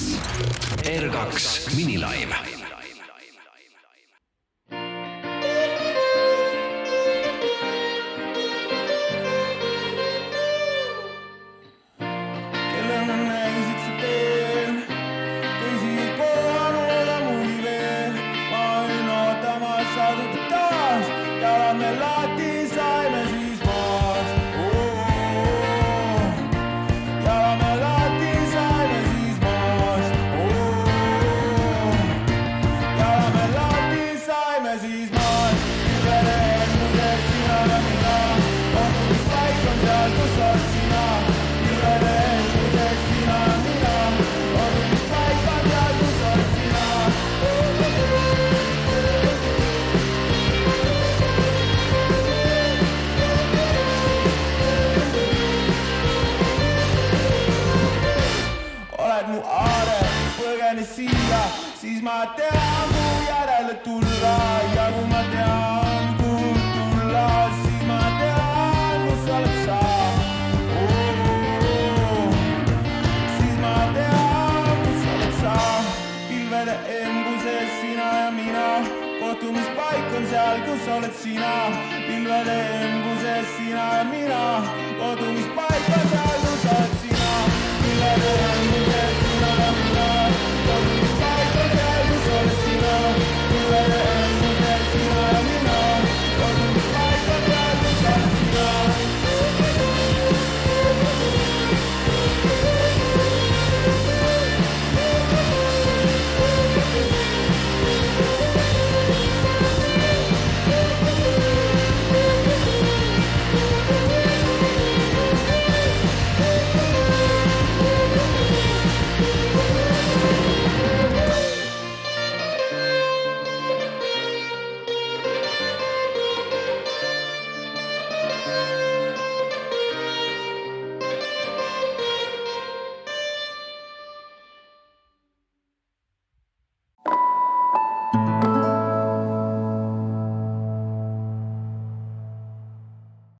R2 Minilive. Kellena näisid sa teel, teisi ei kohanud ammugi veel. Ma olin ootamas saadud taas, jalad me lahti saime siis maas. Jalad me lahti saime siis maas. Jalad me lahti saime siis maas. Ilvele ennuses sina ja mina, kohtumispaik on seal, kus oled sina. Ilvele ennuses sina ja mina, kohtumispaik on seal, kus oled sina. Oled mu aare, põgene siia, siis ma tean, kuhu järele tulla. Ja kui ma tean, kuhu tulla, siis ma tean, kus oled sa. Siis ma tean, kus oled sa. Pilvede embuses sina ja mina, kohtumispaik on seal, kus oled sina. Pilvede